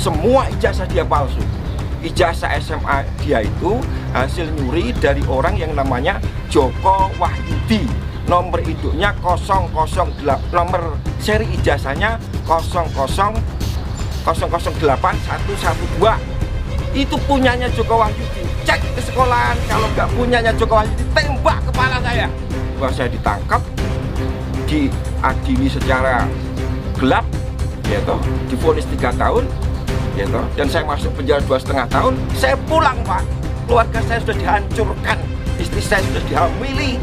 semua ijazah dia palsu. Ijazah SMA dia itu hasil nyuri dari orang yang namanya Joko Wahyudi. Nomor induknya 008, nomor seri ijazahnya 0081112. Itu punyanya Joko Wahyudi. Cek ke sekolahan, kalau nggak punyanya Joko Wahyudi, tembak kepala saya. Bahwa saya ditangkap, diadili secara gelap, gitu, divonis 3 tahun, gitu, dan saya masuk penjara 2,5 tahun. Saya pulang, Pak. Keluarga saya sudah dihancurkan, istri saya sudah dihamili,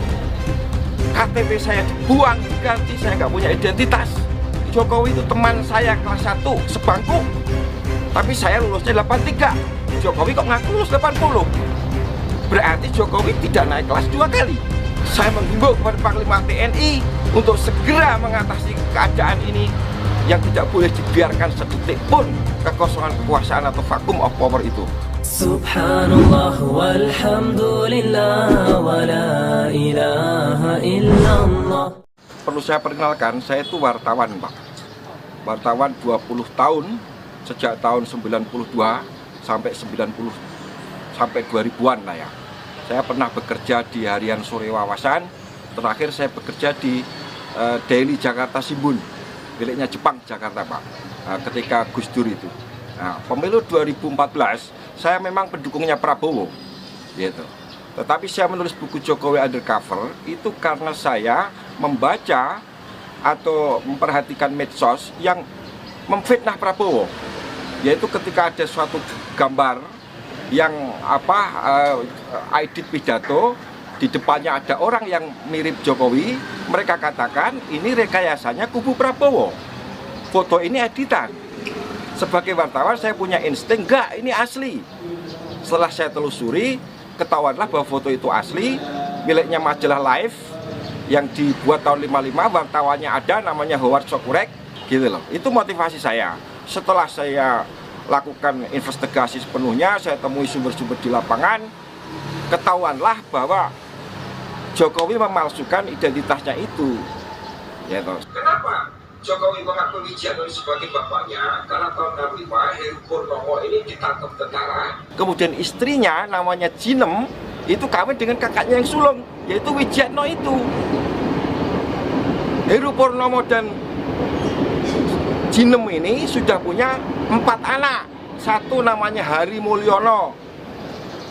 KTP saya dibuang, diganti, saya nggak punya identitas. Jokowi itu teman saya kelas 1 sebangku, tapi saya lulusnya 83. Jokowi kok ngaku lulus 80? Berarti Jokowi tidak naik kelas 2 kali. Saya menghimbau kepada Panglima TNI untuk segera mengatasi keadaan ini yang tidak boleh dibiarkan sedetik pun kekosongan kekuasaan atau vakum of power itu. Subhanallah walhamdulillah wa la ilaha illallah. Perlu saya perkenalkan, saya itu wartawan, Pak. Wartawan 20 tahun, sejak tahun 92 sampai 2000-an lah ya. Saya pernah bekerja di Harian Sore Wawasan. Terakhir saya bekerja di Daily Jakarta Shimbun, miliknya Jepang Jakarta, Pak. Ketika Gus Dur itu. Nah, pemilu 2014 saya memang pendukungnya Prabowo, gitu. Tetapi saya menulis buku Jokowi Undercover itu karena saya membaca atau memperhatikan medsos yang memfitnah Prabowo, yaitu ketika ada suatu gambar yang edit pidato, di depannya ada orang yang mirip Jokowi, mereka katakan ini rekayasanya kubu Prabowo, foto ini editan. Sebagai wartawan saya punya insting, enggak, ini asli. Setelah saya telusuri, ketahuanlah bahwa foto itu asli, miliknya majalah Life yang dibuat tahun 55, wartawannya ada, namanya Howard Sokurek, gitu loh. Itu motivasi saya. Setelah saya lakukan investigasi sepenuhnya, saya temui sumber-sumber di lapangan, ketahuanlah bahwa Jokowi memalsukan identitasnya itu, gitu. Kenapa Jokowi mengakui Wijiano sebagai bapaknya? Karena tahun 65 Heru Purnomo ini ditangkap tentara. Kemudian istrinya namanya Jinem itu kawin dengan kakaknya yang sulung, yaitu Wijiano itu. Heru Purnomo dan Jinem ini sudah punya 4 anak. Satu namanya Hari Mulyono,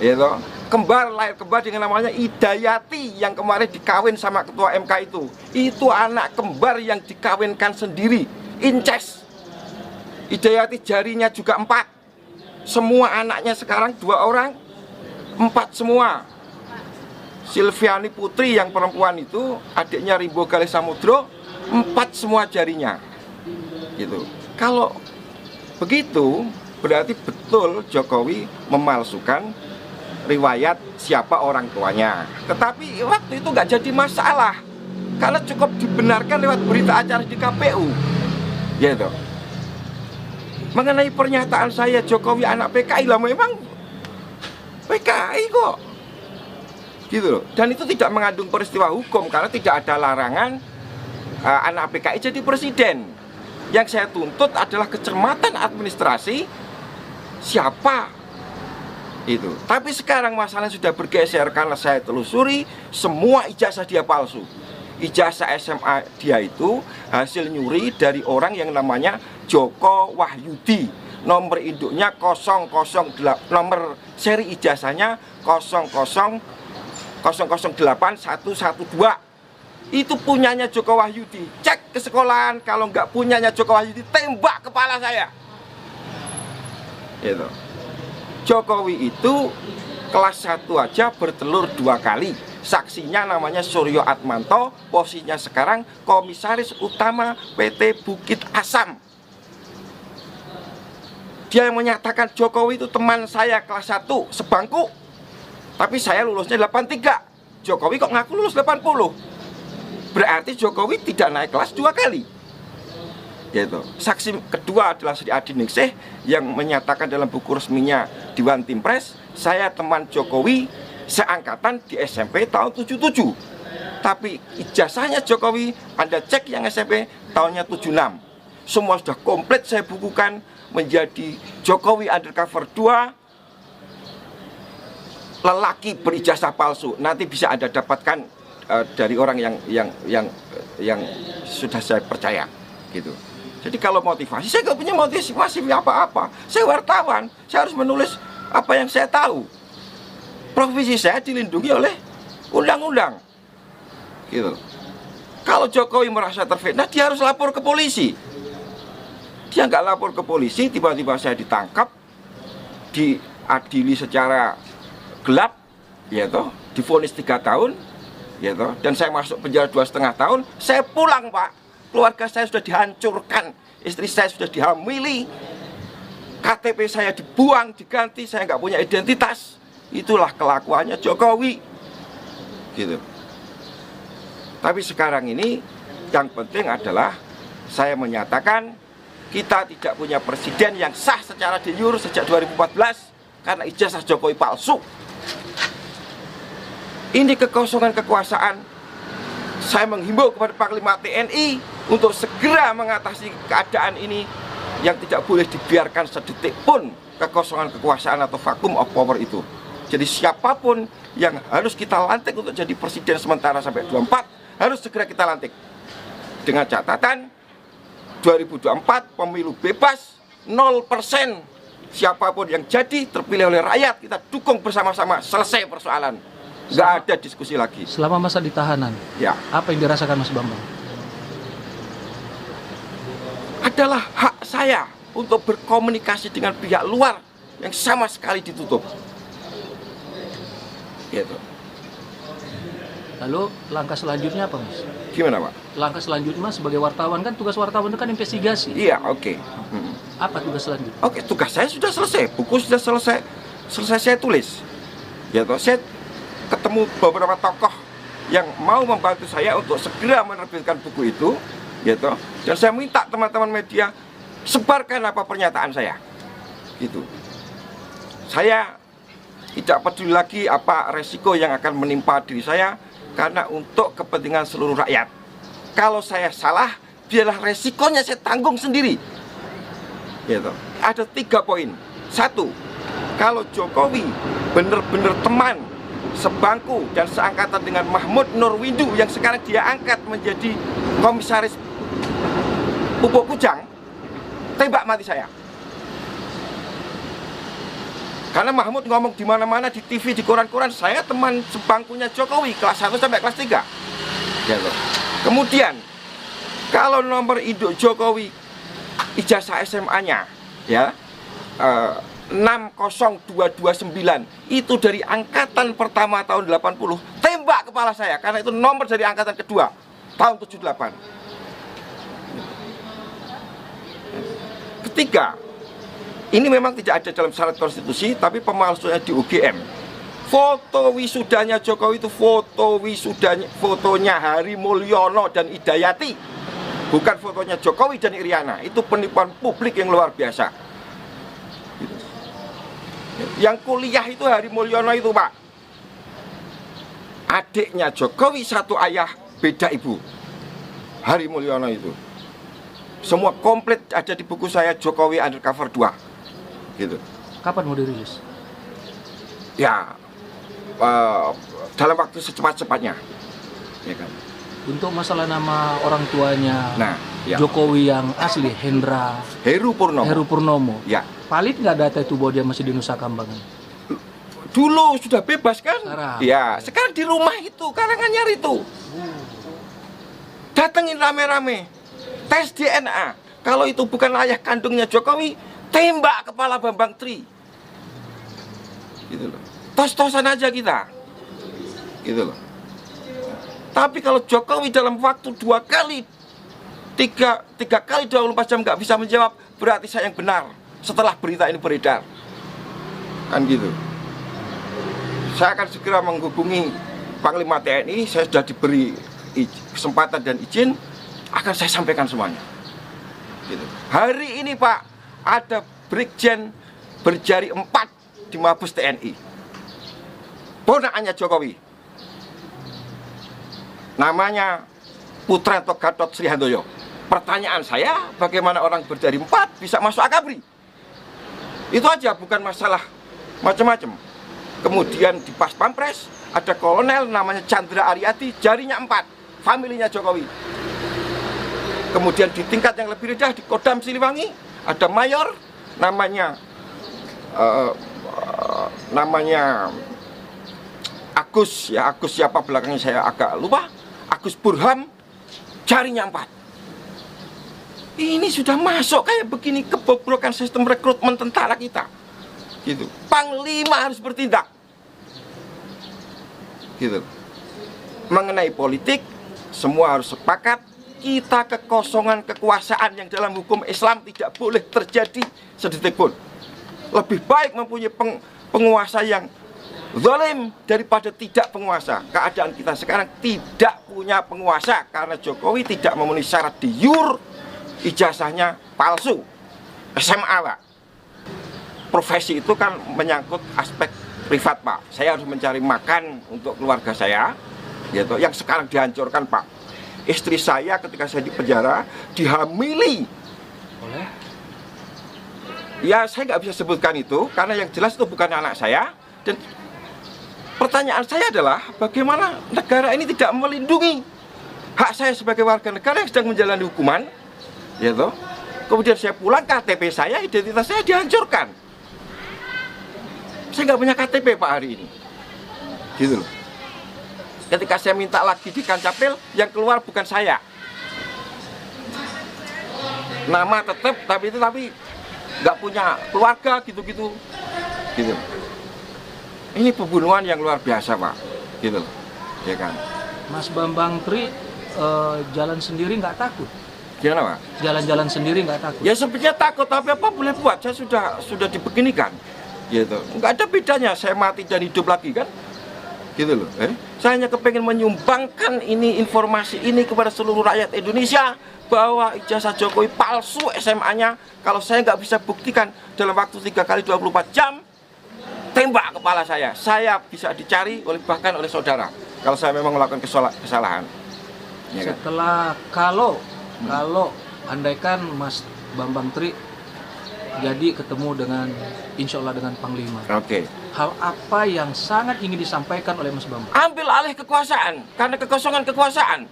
gitu. Lahir kembar dengan namanya Idayati yang kemarin dikawin sama ketua MK itu. Itu anak kembar yang dikawinkan sendiri, incest. Idayati jarinya juga 4. Semua anaknya sekarang 2 orang, 4 semua. Silviani Putri yang perempuan itu, adiknya Rimbo Galih Samudro, 4 semua jarinya, gitu. Kalau begitu berarti betul Jokowi memalsukan riwayat siapa orang tuanya. Tetapi waktu itu nggak jadi masalah karena cukup dibenarkan lewat berita acara di KPU, gitu. Mengenai pernyataan saya Jokowi anak PKI, lah memang PKI kok, gitu loh. Dan itu tidak mengandung peristiwa hukum karena tidak ada larangan anak PKI jadi presiden. Yang saya tuntut adalah kecermatan administrasi siapa itu. Tapi sekarang masalahnya sudah bergeser karena saya telusuri semua ijazah dia palsu. Ijazah SMA dia itu hasil nyuri dari orang yang namanya Joko Wahyudi. Nomor induknya 008, nomor seri ijazahnya 0081112. Itu punyanya Joko Wahyudi. Cek ke sekolahan, kalau nggak punyanya Joko Wahyudi, tembak kepala saya. Itu. Jokowi itu kelas 1 aja bertelur 2 kali. Saksinya namanya Suryo Atmanto, posisinya sekarang Komisaris Utama PT Bukit Asam. Dia yang menyatakan Jokowi itu teman saya kelas 1 sebangku, tapi saya lulusnya 83. Jokowi kok ngaku lulus 80? Berarti Jokowi tidak naik kelas 2 kali, gitu. Saksi kedua adalah Sri Adi Ningsih yang menyatakan dalam buku resminya Dewan Timpres, saya teman Jokowi seangkatan di SMP tahun 77. Tapi ijazahnya Jokowi Anda cek yang SMP tahunnya 76. Semua sudah komplit saya bukukan menjadi Jokowi undercover 2, lelaki berijazah palsu. Nanti bisa Anda dapatkan dari orang yang sudah saya percaya, gitu. Jadi kalau motivasi, saya nggak punya motivasi apa-apa. Saya wartawan, saya harus menulis apa yang saya tahu. Profesi saya dilindungi oleh undang-undang, gitu. Kalau Jokowi merasa terfitnah, dia harus lapor ke polisi. Dia nggak lapor ke polisi, tiba-tiba saya ditangkap, diadili secara gelap, ya toh, divonis 3 tahun, ya toh, dan saya masuk penjara 2,5 tahun. Saya pulang, Pak. Keluarga saya sudah dihancurkan, istri saya sudah dihamili, KTP saya dibuang, diganti, saya nggak punya identitas. Itulah kelakuannya Jokowi, gitu. Tapi sekarang ini yang penting adalah saya menyatakan kita tidak punya presiden yang sah secara de jure sejak 2014 karena ijazah Jokowi palsu. Ini kekosongan kekuasaan. Saya menghimbau kepada Panglima TNI untuk segera mengatasi keadaan ini yang tidak boleh dibiarkan sedetik pun kekosongan kekuasaan atau vacuum of power itu. Jadi siapapun yang harus kita lantik untuk jadi presiden sementara sampai 24 harus segera kita lantik. Dengan catatan 2024 pemilu bebas 0%. Siapapun yang jadi terpilih oleh rakyat kita dukung bersama-sama, selesai persoalan. Nggak ada diskusi lagi. Selama masa di tahanan, Ya, apa yang dirasakan Mas Bambang? adalah hak saya untuk berkomunikasi dengan pihak luar yang sama sekali ditutup. Gitu. Lalu langkah selanjutnya apa, Mas? Gimana, Pak? Langkah selanjutnya sebagai wartawan kan tugas wartawan itu kan investigasi. Iya, oke. Apa tugas selanjutnya? Oke, tugas saya sudah selesai. Buku sudah selesai saya tulis. Ya toh, saya ketemu beberapa tokoh yang mau membantu saya untuk segera menerbitkan buku itu, gitu. Dan saya minta teman-teman media sebarkan apa pernyataan saya, gitu. Saya tidak peduli lagi apa resiko yang akan menimpa diri saya, karena untuk kepentingan seluruh rakyat. Kalau saya salah, biarlah resikonya saya tanggung sendiri, gitu. Ada 3 poin. 1, kalau Jokowi benar-benar teman sebangku dan seangkatan dengan Mahmud Nurwindu yang sekarang dia angkat menjadi komisaris Pupuk Kujang, tembak mati saya. Karena Mahmud ngomong di mana-mana, di TV, di koran-koran, saya teman sebangkunya Jokowi kelas 1 sampai kelas 3. Ya loh. Kemudian kalau nomor induk Jokowi ijazah SMA-nya ya 60229 itu dari angkatan pertama tahun 80, tembak kepala saya karena itu nomor dari angkatan kedua tahun 78. Ketiga, ini memang tidak ada dalam syarat konstitusi, tapi pemalsuannya di UGM. Foto wisudanya Jokowi itu fotonya Hari Mulyono dan Idayati, bukan fotonya Jokowi dan Iriana. Itu penipuan publik yang luar biasa. Yang kuliah itu Hari Mulyono itu, Pak, adiknya Jokowi, satu ayah beda ibu. Hari Mulyono itu semua komplit ada di buku saya Jokowi Undercover 2, gitu. Kapan mau dirilis? Ya, dalam waktu secepat-cepatnya, ya kan. Untuk masalah nama orang tuanya, Nah, ya. Jokowi yang asli, Heru Purnomo. Ya. Valid nggak data itu bahwa dia masih di Nusa Kambangan? Dulu sudah bebas kan? Sekarang. Ya, sekarang di rumah itu, Karanganyar itu. Datengin rame-rame, tes DNA. Kalau itu bukan ayah kandungnya Jokowi, tembak kepala Bambang Tri. Gitu loh. Tos-tosan aja kita. Gitu loh. Tapi kalau Jokowi dalam waktu 2 kali, 3 kali 24 jam nggak bisa menjawab, berarti saya yang benar setelah berita ini beredar. Kan gitu. Saya akan segera menghubungi Panglima TNI, saya sudah diberi kesempatan dan izin, akan saya sampaikan semuanya. Gitu. Hari ini, Pak, ada Brigjen berjari 4 di Mabes TNI. Ponakannya Jokowi. Namanya Putranto Gatot Srihandoyo. Pertanyaan saya, bagaimana orang berjari 4 bisa masuk Akabri? Itu aja, bukan masalah macam-macam. Kemudian di Pas Pampres ada kolonel namanya Chandra Aryati, jarinya 4, familinya Jokowi. Kemudian di tingkat yang lebih rendah di Kodam Siliwangi ada mayor namanya Agus, ya Agus siapa belakangnya saya agak lupa. Agus Burham, jarinya 4. Ini sudah masuk kayak begini, kebobrokan sistem rekrutmen tentara kita. Gitu. Panglima harus bertindak. Gitu. Mengenai politik, semua harus sepakat, kita kekosongan kekuasaan yang dalam hukum Islam tidak boleh terjadi sedetik pun. Lebih baik mempunyai penguasa yang zalim daripada tidak penguasa. Keadaan kita sekarang tidak punya penguasa karena Jokowi tidak memenuhi syarat de jure, ijazahnya palsu, SMA Pak. Profesi itu kan menyangkut aspek privat Pak. Saya harus mencari makan untuk keluarga saya, gitu. Yang sekarang dihancurkan Pak. Istri saya ketika saya di penjara dihamili. Oleh? Ya saya nggak bisa sebutkan itu karena yang jelas itu bukan anak saya. Dan pertanyaan saya adalah bagaimana negara ini tidak melindungi hak saya sebagai warga negara yang sedang menjalani hukuman, gitu. Kemudian saya pulang, KTP saya, identitas saya dihancurkan. Saya nggak punya KTP Pak hari ini, gitu loh. Ketika saya minta lagi di Kancapil, yang keluar bukan saya. Nama tetap, tapi nggak punya keluarga, gitu-gitu. Gitu. Ini pembunuhan yang luar biasa Pak, gitu loh, ya kan. Mas Bambang Tri jalan sendiri nggak takut? Gimana Pak? Jalan-jalan sendiri nggak takut? Ya sebenarnya takut, tapi apa boleh buat? Saya sudah dibeginikan, gitu. Nggak ada bedanya saya mati dan hidup lagi kan, gitu loh. Saya hanya kepengen menyumbangkan ini informasi ini kepada seluruh rakyat Indonesia bahwa ijazah Jokowi palsu SMA-nya. Kalau saya nggak bisa buktikan dalam waktu 3 kali 24 jam, tembak kepala saya bisa dicari bahkan oleh saudara kalau saya memang melakukan kesalahan. Ya kan? Setelah kalau andaikan Mas Bambang Tri jadi ketemu dengan insya Allah dengan Panglima, Oke. hal apa yang sangat ingin disampaikan oleh Mas Bambang? Ambil alih kekuasaan karena kekosongan kekuasaan,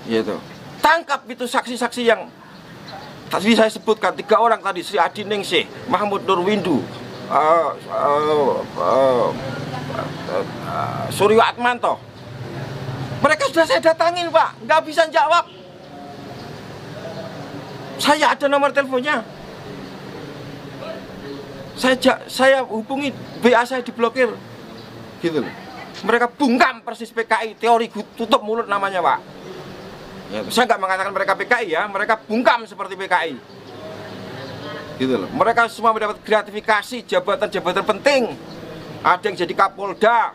gitu. Tangkap itu saksi-saksi yang tadi saya sebutkan 3 orang tadi, Sri Adi Ningsih, Mahmud Nurwindu, Suryo Atmanto. Mereka sudah saya datangin Pak, nggak bisa jawab. Saya ada nomor teleponnya. Saya hubungi, BA saya diblokir, gitu. Mereka bungkam persis PKI, teori tutup mulut namanya Pak. Ya, saya nggak mengatakan mereka PKI ya, mereka bungkam seperti PKI. Gitu loh. Mereka semua mendapat gratifikasi jabatan-jabatan penting. Ada yang jadi Kapolda,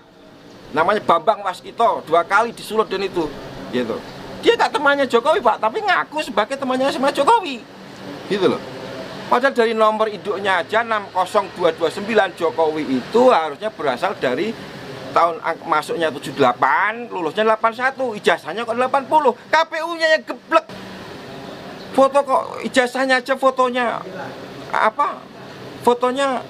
namanya Bambang Waskito, 2 kali disulut dan itu, gitu. Dia nggak temannya Jokowi Pak, tapi ngaku sebagai temannya sama Jokowi, gitu loh. Padahal dari nomor induknya aja 60229 Jokowi itu harusnya berasal dari tahun masuknya 78, lulusnya 81, ijazahnya kok 80, KPU-nya yang geblek. Foto kok ijazahnya aja fotonya apa? Fotonya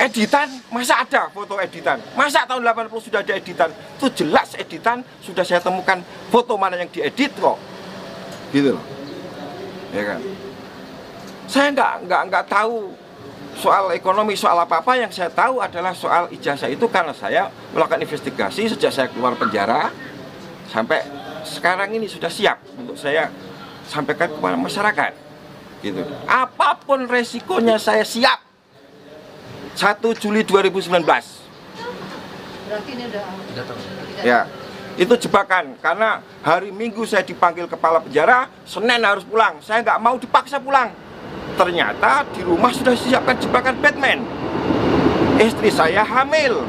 editan, masa ada foto editan? Masa tahun 80 sudah ada editan? Itu jelas editan, sudah saya temukan foto mana yang diedit kok. Gitu loh. Ya kan? Saya nggak tahu soal ekonomi, soal apa-apa. Yang saya tahu adalah soal ijazah itu karena saya melakukan investigasi sejak saya keluar penjara sampai sekarang ini sudah siap untuk saya sampaikan kepada masyarakat, gitu. Apapun resikonya saya siap. 1 Juli 2019. Berarti ini udah Ya, itu jebakan karena hari Minggu saya dipanggil kepala penjara, Senin harus pulang. Saya nggak mau dipaksa pulang. Ternyata di rumah sudah disiapkan jebakan Batman. Istri saya hamil.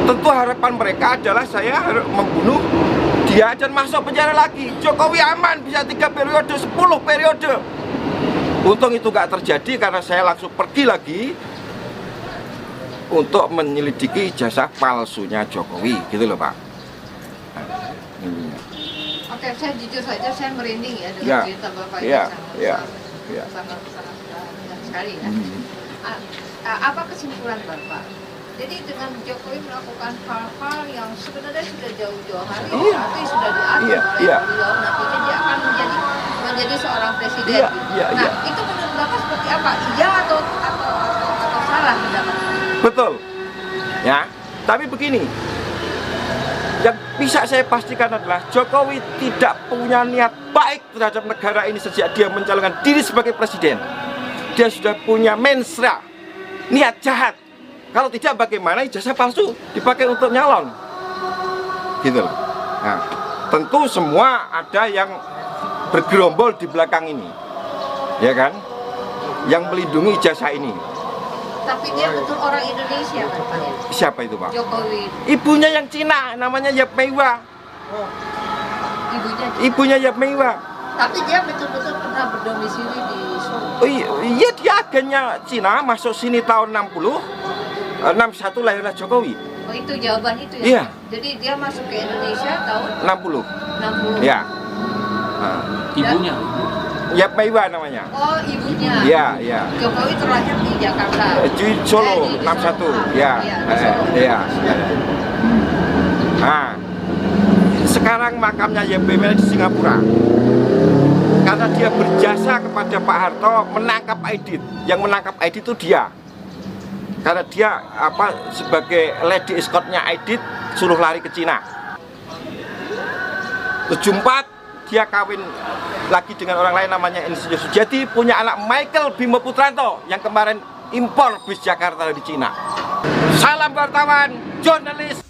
Tentu harapan mereka adalah saya harus membunuh dia dan masuk penjara lagi. Jokowi aman bisa 3 periode, 10 periode. Untung itu nggak terjadi karena saya langsung pergi lagi untuk menyelidiki ijazah palsunya Jokowi, gitu loh Pak. Oke, saya jujur saja saya merinding ya dengan Ya, cerita Bapak ya, ini ya, sangat ya. sangat sekali ya. Apa kesimpulan Bapak? Jadi dengan Jokowi melakukan hal-hal yang sebenarnya sudah jauh-jauh hari, tapi sudah diatur oleh beliau, nantinya dia akan menjadi seorang presiden. Nah, itu menurut Bapak seperti apa? Iya atau salah pendapat? Betul. Ya, tapi begini. Yang bisa saya pastikan adalah Jokowi tidak punya niat baik terhadap negara ini sejak dia mencalonkan diri sebagai presiden. Dia sudah punya mensra, niat jahat. Kalau tidak, bagaimana ijazah palsu dipakai untuk nyalon? Gitu loh. Nah, tentu semua ada yang bergerombol di belakang ini, ya kan? Yang melindungi ijazah ini. Tapi dia betul orang Indonesia kan Pak ya? Siapa itu Pak? Jokowi. Ibunya yang Cina, namanya Yap Meiwa. Ibunya Yap Meiwa. Tapi dia betul-betul pernah berdomisili di Solo. Oh iya, dia agennya Cina, masuk sini tahun 61 lahirlah Jokowi. Oh itu jawaban itu ya? Iya. Jadi dia masuk ke Indonesia tahun 60. 60. Ya. Ibunya. Yap Meiwa namanya. Oh ibunya. Iya, iya. Jokowi terlahir di Jakarta. Di Solo, di 61. Solo. Ya. Di Solo. Iya. Nah, sekarang makamnya Yap Meiwa di Singapura. Karena dia berjasa kepada Pak Harto menangkap Aidit. Yang menangkap Aidit itu dia. Karena dia sebagai lady escortnya Aidit suruh lari ke Cina. 74 dia kawin lagi dengan orang lain namanya Insinyur Sujadi, punya anak Michael Bimo Putranto yang kemarin impor bis Jakarta dari Cina. Salam wartawan, jurnalis.